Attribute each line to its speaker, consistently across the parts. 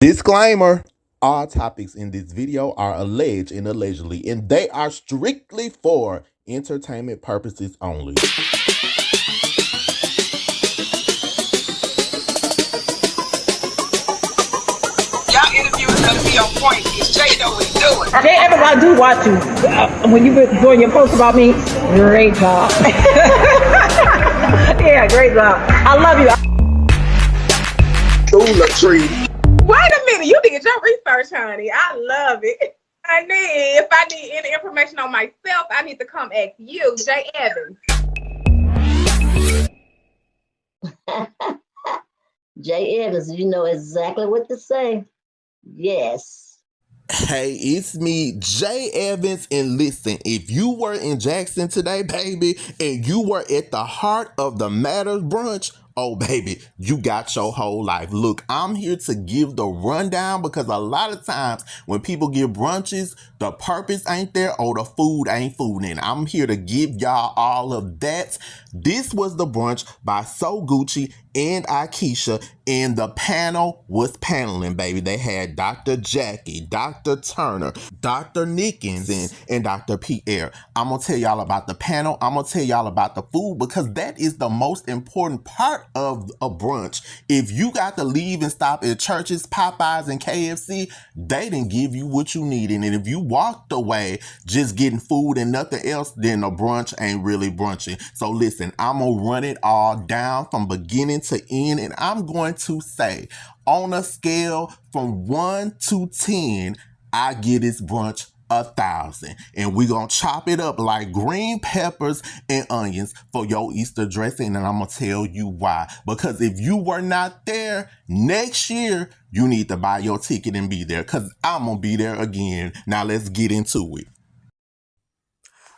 Speaker 1: Disclaimer. All topics in this video are alleged and allegedly, and they are strictly for entertainment purposes only.
Speaker 2: Y'all interviews gonna be on point because Jay know what he's doing.
Speaker 3: Jay Evans, I do watch you. When you were doing your post about me, great job. Yeah, great job. I love you.
Speaker 2: Ooh, Latrice.
Speaker 3: Wait a minute, you did your research, honey. I love it. If I need any information on myself, I need to come ask you, Jay Evans.
Speaker 4: Jay Evans, you know exactly what to say. Yes.
Speaker 1: Hey, it's me, Jay Evans, and listen, if you were in Jackson today, baby, and you were at the heart of the Matters brunch, oh, baby, you got your whole life. Look, I'm here to give the rundown because a lot of times when people give brunches, the purpose ain't there or the food ain't food. And I'm here to give y'all all of that. This was the brunch by SoGucci and Aikisha, and the panel was paneling, baby. They had Dr. Jackie, Dr. Turner, Dr. Nickens, and Dr. Pierre. I'm going to tell y'all about the panel. I'm going to tell y'all about the food because that is the most important part of a brunch. If you got to leave and stop at Church's, Popeyes, and KFC, they didn't give you what you needed. And if you walked away just getting food and nothing else, then a brunch ain't really brunching. So listen, I'm going to run it all down from beginning to end, and I'm going to say on a scale from 1 to 10, I give this brunch 1,000, and we're gonna chop it up like green peppers and onions for your Easter dressing, and I'm gonna tell you why. Because if you were not there next year, you need to buy your ticket and be there, because I'm gonna be there again. Now let's get into it.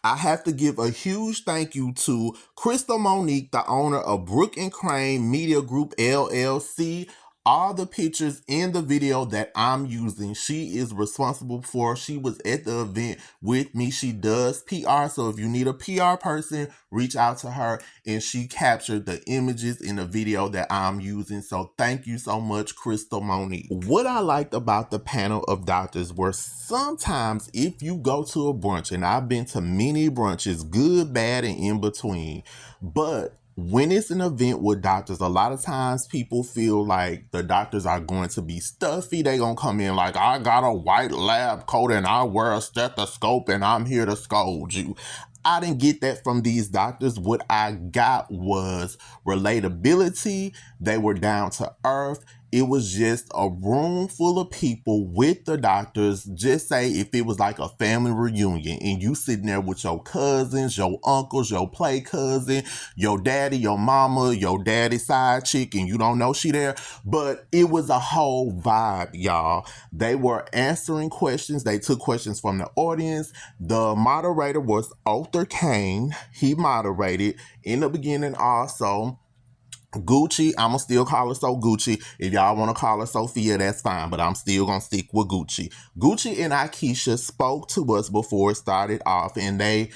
Speaker 1: I have to give a huge thank you to Crystal Monique, the owner of Brook and Crane Media Group LLC. All the pictures in the video that I'm using, she is responsible for. She was at the event with me. She does PR, so if you need a PR person, reach out to her, and she captured the images in the video that I'm using. So thank you so much, Crystal Monique. What I liked about the panel of doctors were sometimes if you go to a brunch, and I've been to many brunches, good, bad, and in between, but when it's an event with doctors, a lot of times people feel like the doctors are going to be stuffy. They gonna come in like, I got a white lab coat and I wear a stethoscope and I'm here to scold you. I didn't get that from these doctors. What I got was relatability. They were down to earth. It was just a room full of people with the doctors. Just say if it was like a family reunion and you sitting there with your cousins, your uncles, your play cousin, your daddy, your mama, your daddy side chick, and you don't know she there. But it was a whole vibe, y'all. They were answering questions. They took questions from the audience. The moderator was Arthur Kane. He moderated in the beginning also. Gucci, I'ma still call her SoGucci. If y'all want to call her Sophia, that's fine, but I'm still gonna stick with Gucci. Gucci and Aikisha spoke to us before it started off, and they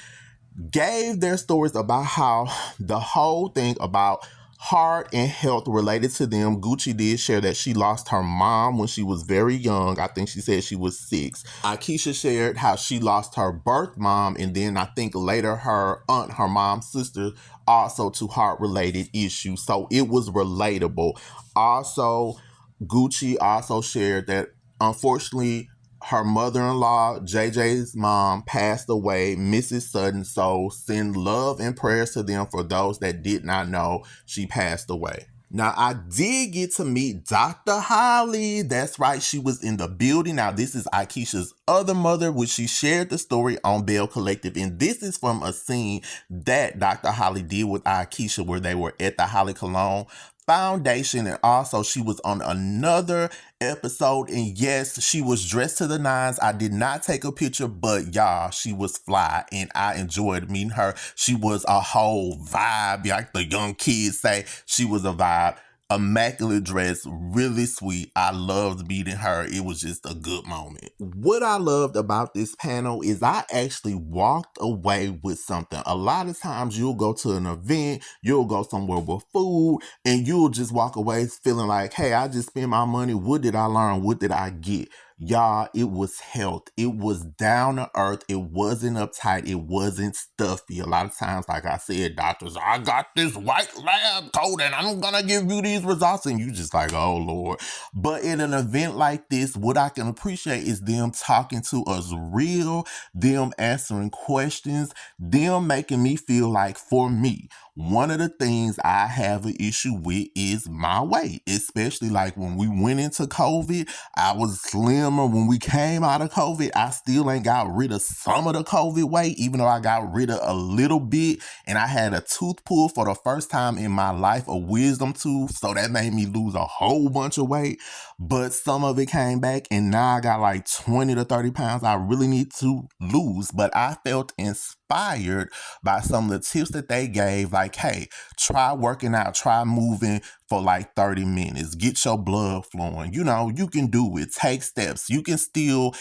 Speaker 1: gave their stories about how the whole thing about heart and health related to them. Gucci did share that she lost her mom when she was very young. I think she said she was 6. Aikisha shared how she lost her birth mom, and then I think later her aunt, her mom's sister, also to heart related issues. So it was relatable. Also, Gucci also shared that unfortunately her mother-in-law, JJ's mom, passed away, Mrs. Sutton. So send love and prayers to them. For those that did not know, she passed away. Now, I did get to meet Dr. Holly. That's right, she was in the building. Now, this is Aikisha's other mother, which she shared the story on Belle Collective. And this is from a scene that Dr. Holly did with Aikisha where they were at the Holly Colon Foundation, and also she was on another episode, and yes, she was dressed to the nines. I did not take a picture, but y'all, she was fly, and I enjoyed meeting her. She was a whole vibe, like the young kids say. She was a vibe. immaculate dress, really sweet. I loved meeting her. It was just a good moment. What I loved about this panel is I actually walked away with something. A lot of times you'll go to an event, you'll go somewhere with food, and you'll just walk away feeling like, hey, I just spent my money. What did I learn? What did I get? Y'all, it was health. It was down to earth. It wasn't uptight. It wasn't stuffy. A lot of times, like I said, doctors, I got this white lab coat and I'm going to give you these results. And you just like, oh, Lord. But in an event like this, what I can appreciate is them talking to us real, them answering questions, them making me feel like, for me, one of the things I have an issue with is my weight, especially like when we went into COVID. I was slimmer when we came out of COVID. I still ain't got rid of some of the COVID weight, even though I got rid of a little bit. And I had a tooth pull for the first time in my life, a wisdom tooth. So that made me lose a whole bunch of weight. But some of it came back, and now I got like 20 to 30 pounds I really need to lose. But I felt inspired by some of the tips that they gave, like, hey, try working out, try moving for like 30 minutes, get your blood flowing. You know, you can do it. Take steps. You can still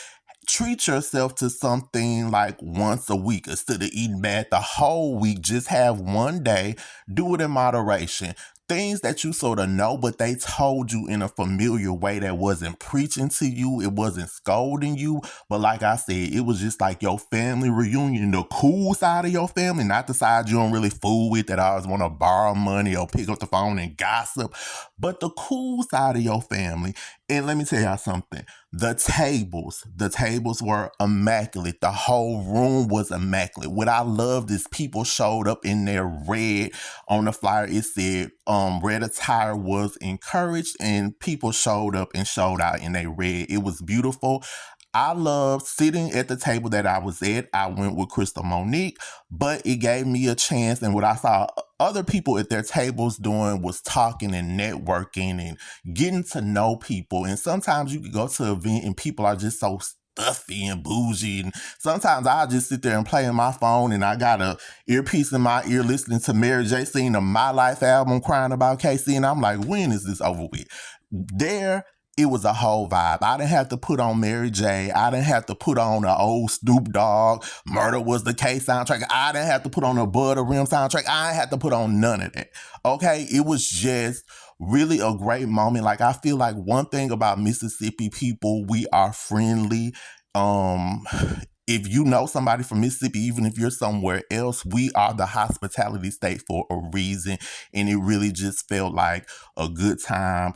Speaker 1: treat yourself to something like once a week instead of eating bad the whole week. Just have one day, do it in moderation. Things that you sort of know, but they told you in a familiar way that wasn't preaching to you. It wasn't scolding you. But like I said, it was just like your family reunion, the cool side of your family, not the side you don't really fool with that always want to borrow money or pick up the phone and gossip, but the cool side of your family. And let me tell y'all something. The tables were immaculate. The whole room was immaculate. What I loved is people showed up in their red. On the flyer, it said red attire was encouraged, and people showed up and showed out in their red. It was beautiful. I loved sitting at the table that I was at. I went with Crystal Monique, but it gave me a chance. And what I saw other people at their tables doing was talking and networking and getting to know people. And sometimes you could go to an event and people are just so stuffy and bougie. And sometimes I just sit there and play on my phone and I got a earpiece in my ear listening to Mary J. sing the My Life album, crying about Casey. And I'm like, when is this over with? There, it was a whole vibe. I didn't have to put on Mary J. I didn't have to put on an old Snoop Dogg, Murder Was the Case soundtrack. I didn't have to put on a Bud the Rim soundtrack. I didn't have to put on none of that. Okay? It was just really a great moment. Like, I feel like one thing about Mississippi people, we are friendly. If you know somebody from Mississippi, even if you're somewhere else, we are the hospitality state for a reason. And it really just felt like a good time.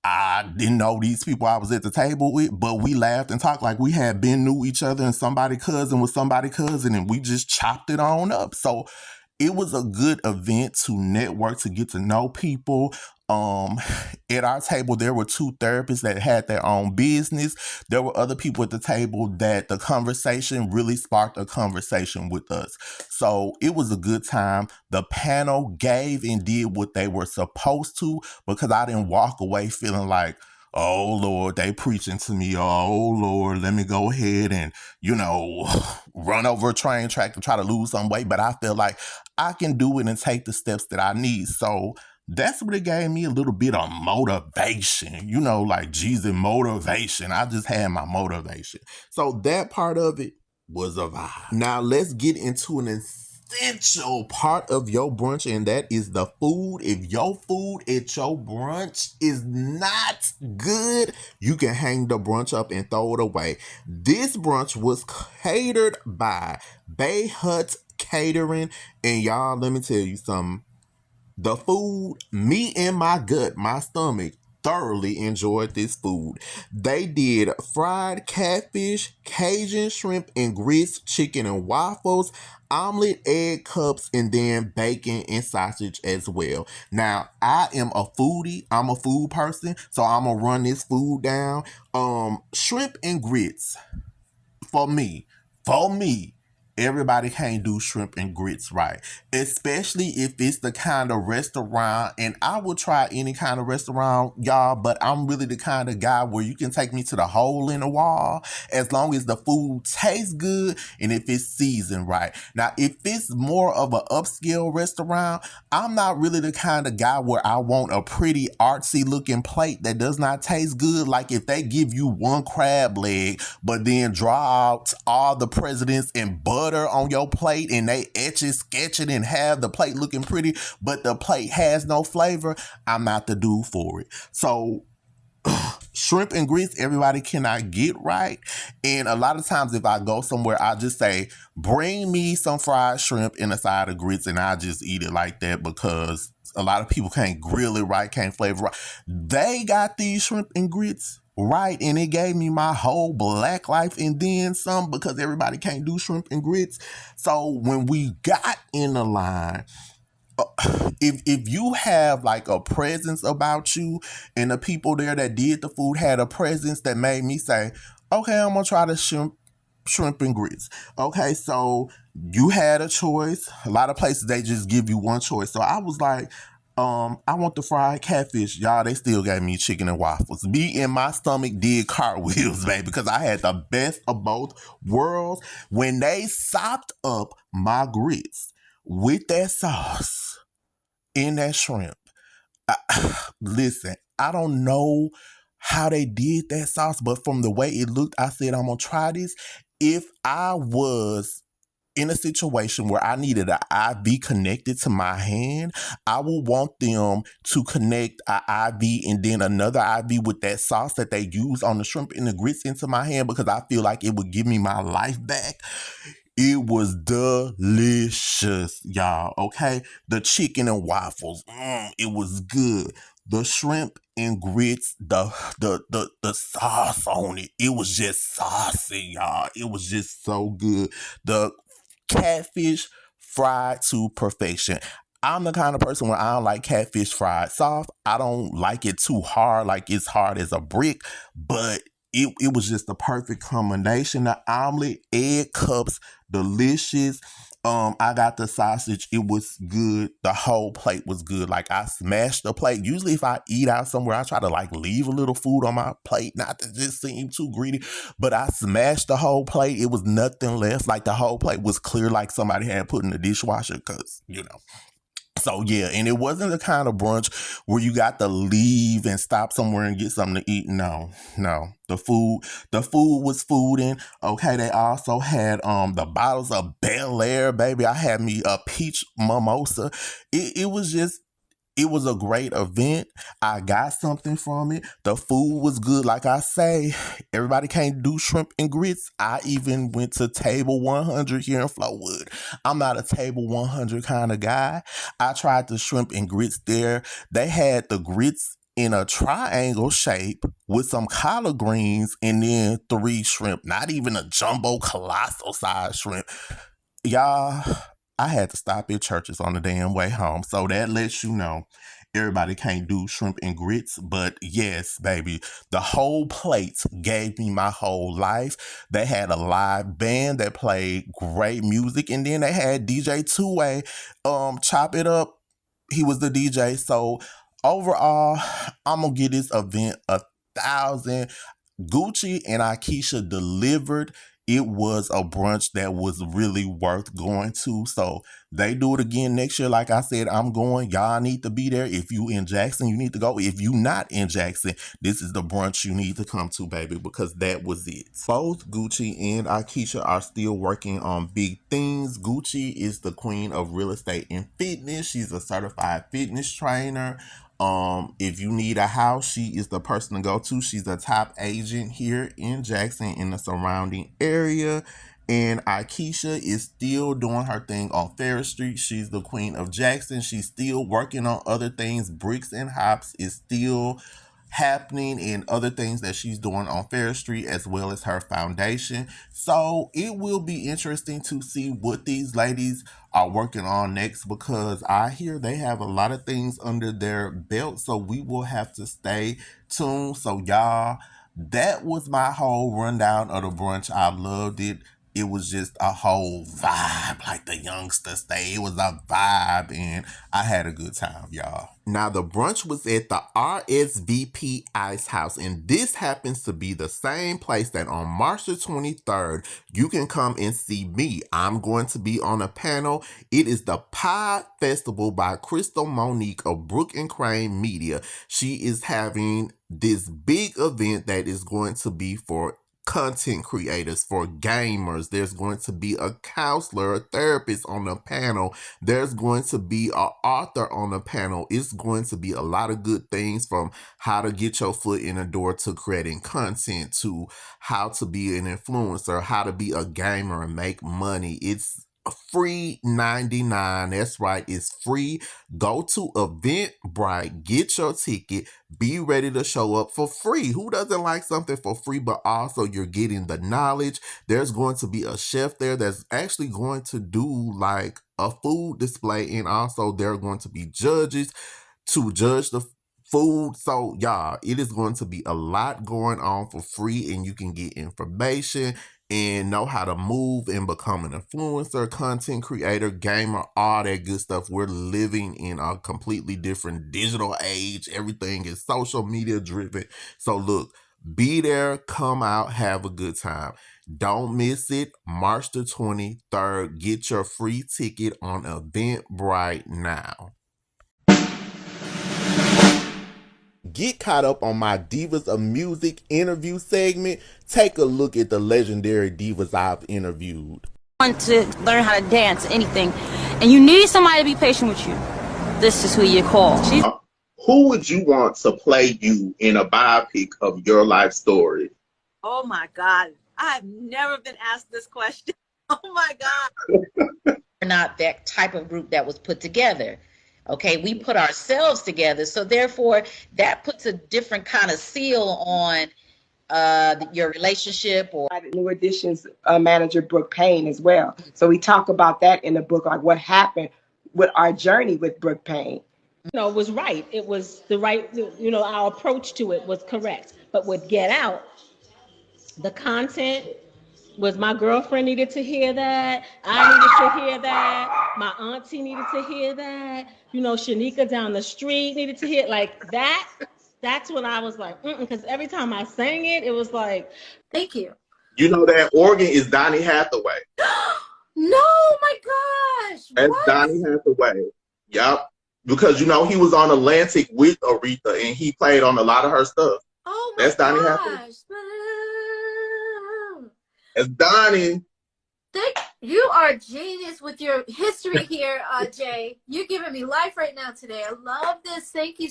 Speaker 1: I didn't know these people I was at the table with, but we laughed and talked like we had been knew each other, and somebody cousin was somebody cousin, and we just chopped it on up. So it was a good event to network, to get to know people. At our table, there were two therapists that had their own business. There were other people at the table that the conversation really sparked a conversation with us. So it was a good time. The panel gave and did what they were supposed to, because I didn't walk away feeling like, oh, Lord, they preaching to me. Oh, Lord, let me go ahead and, run over a train track to try to lose some weight. But I feel like I can do it and take the steps that I need. So that's what it gave me, a little bit of motivation, like Jesus motivation. I just had my motivation. So that part of it was a vibe. Now let's get into an essential part of your brunch, and that is the food. If your food at your brunch is not good, you can hang the brunch up and throw it away. This brunch was catered by Bay Hut Catering, and y'all, let me tell you something. The food, me and my gut, my stomach, thoroughly enjoyed this food. They did fried catfish, Cajun shrimp and grits, chicken and waffles, omelet, egg cups, and then bacon and sausage as well. Now, I am a foodie. I'm a food person, so I'm going to run this food down. Shrimp and grits, for me, everybody can't do shrimp and grits right, especially if it's the kind of restaurant. And I will try any kind of restaurant, y'all, but I'm really the kind of guy where you can take me to the hole in the wall as long as the food tastes good and if it's seasoned right. Now, if it's more of an upscale restaurant, I'm not really the kind of guy where I want a pretty artsy looking plate that does not taste good. Like if they give you one crab leg, but then draw out all the presidents and butter on your plate and they etch it, sketch it, and have the plate looking pretty, but the plate has no flavor, I'm not the dude for it. So shrimp and grits, everybody cannot get right. And a lot of times if I go somewhere, I just say, bring me some fried shrimp and a side of grits, and I just eat it like that because a lot of people can't grill it right, can't flavor right. They got these shrimp and grits right, and it gave me my whole black life and then some because everybody can't do shrimp and grits. So when we got in the line, if you have like a presence about you and the people there that did the food had a presence that made me say, okay, I'm gonna try the shrimp and grits. Okay, so you had a choice. A lot of places they just give you one choice. So I was like, I want the fried catfish. Y'all, they still gave me chicken and waffles. Me and my stomach did cartwheels, baby, because I had the best of both worlds. When they sopped up my grits with that sauce in that shrimp, listen, I don't know how they did that sauce, but from the way it looked, I said, I'm going to try this. If I was in a situation where I needed an IV connected to my hand, I would want them to connect an IV and then another IV with that sauce that they use on the shrimp and the grits into my hand because I feel like it would give me my life back. It was delicious, y'all, okay? The chicken and waffles, it was good. The shrimp and grits, the sauce on it, it was just saucy, y'all. It was just so good. The catfish fried to perfection. I'm the kind of person where I don't like catfish fried soft. I don't like it too hard, like it's hard as a brick, but it was just the perfect combination. The omelet, egg cups, delicious. I got the sausage. It was good. The whole plate was good. Like I smashed the plate. Usually if I eat out somewhere, I try to like leave a little food on my plate, not to just seem too greedy, but I smashed the whole plate. It was nothing left. Like the whole plate was clear like somebody had put in the dishwasher because, you know. So yeah, and it wasn't the kind of brunch where you got to leave and stop somewhere and get something to eat. No. The food was fooding. Okay, they also had the bottles of Bel Air, baby. I had me a peach mimosa. It was a great event. I got something from it. The food was good. Like I say, everybody can't do shrimp and grits. I even went to Table 100 here in Flowood. I'm not a Table 100 kind of guy. I tried the shrimp and grits there. They had the grits in a triangle shape with some collard greens and then 3 shrimp. Not even a jumbo colossal size shrimp. Y'all, I had to stop at churches on the damn way home. So that lets you know everybody can't do shrimp and grits. But yes, baby, the whole plate gave me my whole life. They had a live band that played great music. And then they had DJ Two-Way chop it up. He was the DJ. So overall, I'm going to give this event 1,000. Gucci and Aikisha delivered. It was a brunch that was really worth going to. So they do it again next year. Like I said, I'm going. Y'all need to be there. If you in Jackson, you need to go. If you not in Jackson, this is the brunch you need to come to, baby, because that was it. Both Gucci and Aikisha are still working on big things. Gucci is the queen of real estate and fitness. She's a certified fitness trainer. If you need a house, she is the person to go to. She's a top agent here in Jackson in the surrounding area. And Aikisha is still doing her thing on Ferris Street. She's the queen of Jackson. She's still working on other things. Bricks and Hops is still happening and other things that she's doing on Ferris Street as well as her foundation. So it will be interesting to see what these ladies are working on next because I hear they have a lot of things under their belt. So we will have to stay tuned. So y'all, that was my whole rundown of the brunch. I loved it. it was just a whole vibe, like the youngsters say. It was a vibe, and I had a good time, y'all. Now, the brunch was at the RSVP Ice House, and this happens to be the same place that on March the 23rd, you can come and see me. I'm going to be on a panel. It is the Pod Festival by Crystal Monique of Brook and Crane Media. She is having this big event that is going to be for content creators, for gamers. There's going to be a counselor, a therapist on the panel. There's going to be an author on the panel. It's going to be a lot of good things, from how to get your foot in the door to creating content, to how to be an influencer, how to be a gamer and make money. It's free 99. That's right, it's free. Go to Eventbrite, get your ticket, be ready to show up for free. Who doesn't like something for free? But also you're getting the knowledge. There's going to be a chef there that's actually going to do like a food display, and also there are going to be judges to judge the food. So y'all, it is going to be a lot going on for free, and you can get information and know how to move and become an influencer, content creator, gamer, all that good stuff. We're living in a completely different digital age. Everything is social media driven. So look, be there, come out, have a good time. Don't miss it. March the 23rd. Get your free ticket on Eventbrite now. Get caught up on my Divas of Music interview segment. Take a look at the legendary divas I've interviewed.
Speaker 5: Want to learn how to dance, anything, and you need somebody to be patient with you, this is who you call.
Speaker 1: Who would you want to play you in a biopic of your life story?
Speaker 6: Oh my God, I've never been asked this question. Oh my God.
Speaker 7: We're not that type of group that was put together. Okay, we put ourselves together, so therefore that puts a different kind of seal on your relationship. Or
Speaker 8: New Edition's manager Brooke Payne as well. So we talk about that in the book, like what happened with our journey with Brooke Payne.
Speaker 9: You know, it was right. It was the right, you know, our approach to it was correct. But with Get Out, the content was, my girlfriend needed to hear that. I needed to hear that. My auntie needed to hear that. You know, Shanika down the street needed to hear, like that. That's when I was like, because every time I sang it, it was like,
Speaker 5: Thank you.
Speaker 1: You know that organ is Donny Hathaway.
Speaker 5: No, my gosh.
Speaker 1: That's
Speaker 5: What?
Speaker 1: Donny Hathaway. Yep. Because, you know, he was on Atlantic with Aretha, and he played on a lot of her stuff.
Speaker 5: Oh my
Speaker 1: That's Donny
Speaker 5: gosh.
Speaker 1: Hathaway. It's Donny.
Speaker 5: You are a genius with your history here, Jay. You're giving me life right now today. I love this. Thank you.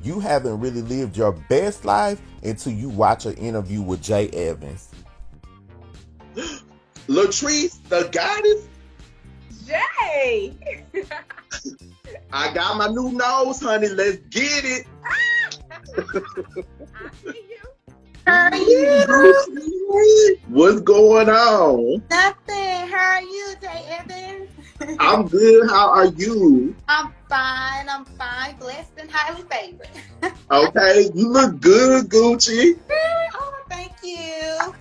Speaker 1: You haven't really lived your best life until you watch an interview with Jay Evans. Latrice, the goddess.
Speaker 3: Jay.
Speaker 1: I got my new nose, honey. Let's get it.
Speaker 3: I see you.
Speaker 7: how are you?
Speaker 1: What's going on?
Speaker 7: Nothing. How are you, Jay Evans?
Speaker 1: I'm good. How are you?
Speaker 7: I'm fine. I'm fine. Blessed and highly favored.
Speaker 1: Okay, you look good, Gucci.
Speaker 7: Oh, thank you.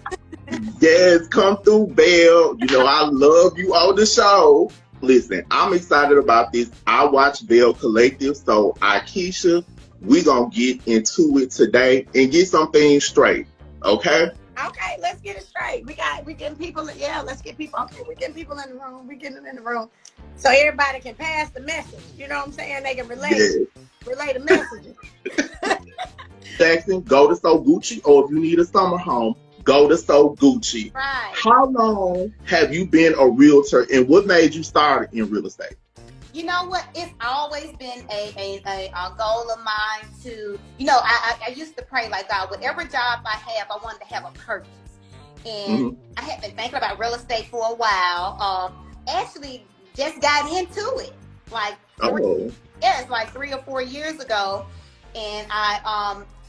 Speaker 1: Yes, come through, Belle. You know, I love you on the show. Listen, I'm excited about this. I watch Belle Collective, so Aikisha, we're going to get into it today and get some things straight, okay?
Speaker 7: Okay, let's get it straight. We getting people, let's get people, okay, we're getting people in the room. We're getting them in the room. So everybody can pass the message. You know what I'm saying? They can relate the messages.
Speaker 1: Jackson, go to SoGucci, or if you need a summer home, go to SoGucci.
Speaker 7: Right.
Speaker 1: How long have you been a realtor, and what made you start in real estate?
Speaker 7: You know what? It's always been a goal of mine to, you know, I used to pray like, God, whatever job I have, I wanted to have a purpose. And I had been thinking about real estate for a while. Actually, just got into it. Like, it's like 3 or 4 years ago. And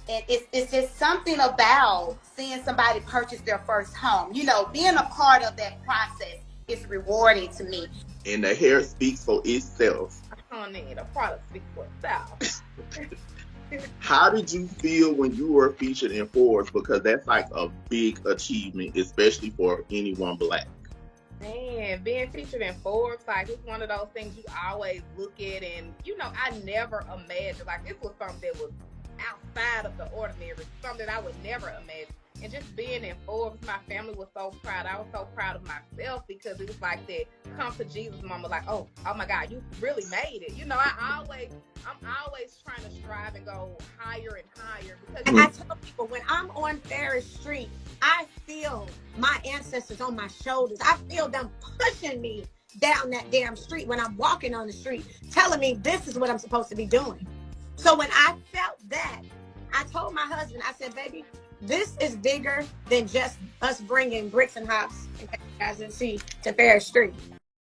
Speaker 7: it's just something about seeing somebody purchase their first home. You know, being a part of that process is rewarding to me.
Speaker 1: And the hair speaks for itself.
Speaker 3: I don't need a product speak for itself.
Speaker 10: How did you feel when you were featured in Forbes? Because that's like a big achievement, especially for anyone Black.
Speaker 3: Man, being featured in Forbes, like, it's one of those things you always look at, and I never imagined, like, this was something that was outside of the ordinary, something that I would never imagine. And just being in Forbes, my family was so proud. I was so proud of myself because it was like that come to Jesus moment, like, oh my God, you really made it. I'm always trying to strive and go higher and higher.
Speaker 11: And I tell people, when I'm on Ferris Street, I feel my ancestors on my shoulders. I feel them pushing me down that damn street when I'm walking on the street, telling me this is what I'm supposed to be doing. So when I felt that, I told my husband, I said, baby, this is bigger than just us bringing bricks and hops and guys and see to Ferris Street.